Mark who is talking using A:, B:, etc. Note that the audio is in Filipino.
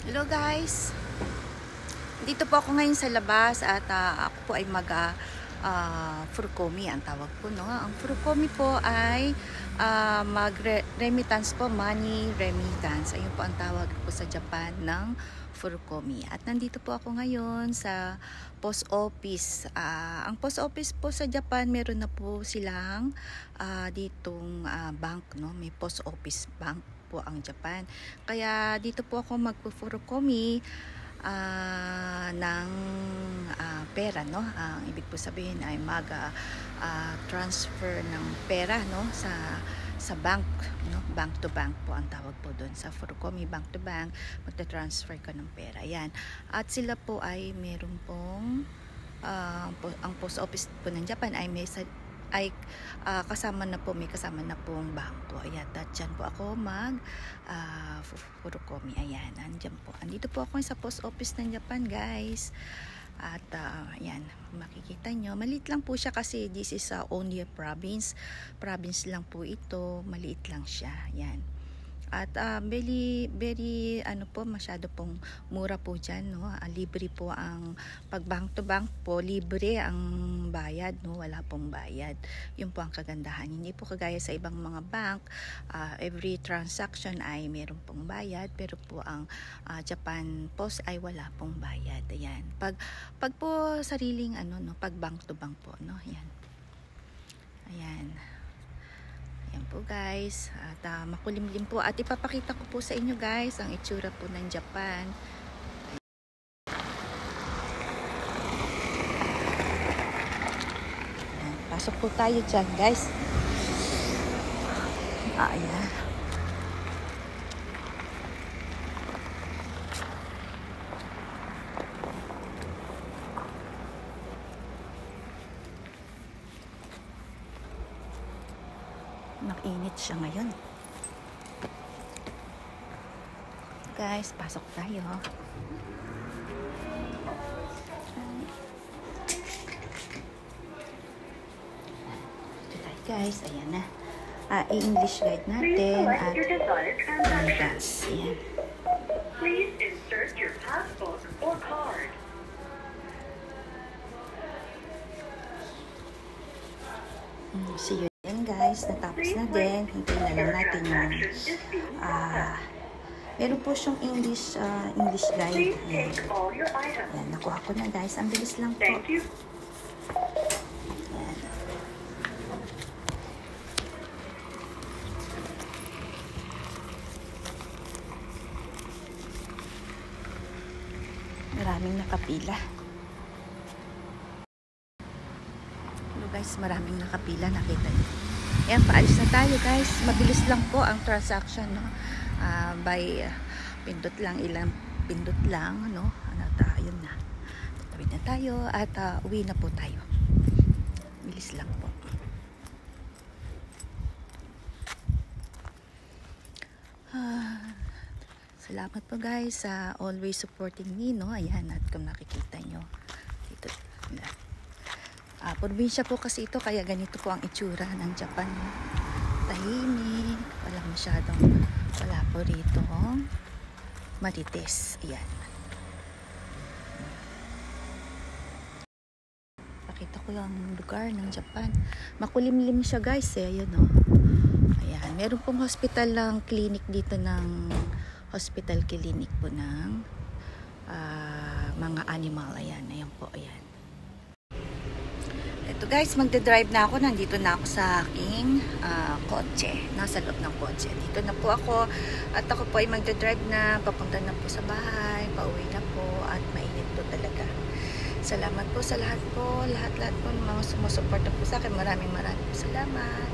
A: Hello guys, dito po ako ngayon sa labas at ako po ay Furukomi ang tawag po, no? Ang Furukomi po ay remittance po, money remittance. Ayun po ang tawag po sa Japan ng Furukomi. At nandito po ako ngayon sa post office. Ang post office po sa Japan, meron na po silang ditong bank, no? May post office bank po ang Japan. Kaya dito po ako magpo-Furukomi ng pera, no? Ang ibig po sabihin ay transfer ng pera, no, sa bank, no? Bank to bank po ang tawag po doon sa Furukomi, bank to bank, magta-transfer ka ng pera. Yan. At sila po ay meron pong ang post office po ng Japan ay may kasama na po, may kasama na pong bangko. Ayan, at dyan po ako Furukomi. Ayan, andyan po. Andito po ako sa post office ng Japan, guys. At ayan, makikita nyo, maliit lang po siya kasi this is only a province lang po ito, maliit lang siya. Ayan. At very masyado pong mura po dyan, no? Libre po ang pag bank to bank po, libre ang bayad, no? Wala pong bayad. Yun po ang kagandahan. Hindi po kagaya sa ibang mga bank, every transaction ay meron pong bayad, pero po ang Japan Post ay wala pong bayad. Ayan. Pag po sariling pag bank to bank po, no? Ayan. Ayan. Ayan po guys, at makulimlim po at ipapakita ko po sa inyo guys ang itsura po ng Japan. Ayan, pasok po tayo dyan guys. Ayan. Nakinit siya ngayon. Guys, pasok tayo. Ito tayo guys, ayan na. I-English guide natin at gas. Ayan.
B: Please insert your passbook or card.
A: See you then guys, natapos na din. Hintayin na lang natin yung meron po siyang English guide. Ayan. Ayan, nakuha ko na guys. Ang bilis lang po. Ayan. Maraming nakapila. Guys, maraming nakapila, nakita niyo. Ayan, paalis na tayo guys. Mabilis lang po ang transaction, no? Pindot lang, ilang pindot lang, no? Ayun na. Tawid na tayo at uwi na po tayo. Bilis lang po. Salamat po guys sa always supporting me, no? Ayan, at kung nakikita nyo dito na. Probinsya po kasi ito, kaya ganito po ang itsura ng Japan. Tahimik, wala po rito marites. Ayan. Pakita ko yung lugar ng Japan. Makulimlim siya guys, ayan o. Ayan, meron pong hospital lang, clinic dito ng hospital clinic po ng mga animal. Ayan, ayan po, ayan. Ito guys, magdadrive na ako. Nandito na ako sa aking kotse. Nasa loob ng kotse. Dito na po ako. At ako po ay magdadrive na. Papunta na po sa bahay. Pauwi na po. At mainit po talaga. Salamat po sa lahat po. Lahat po ng mga sumusuporta po sa akin. Maraming po salamat.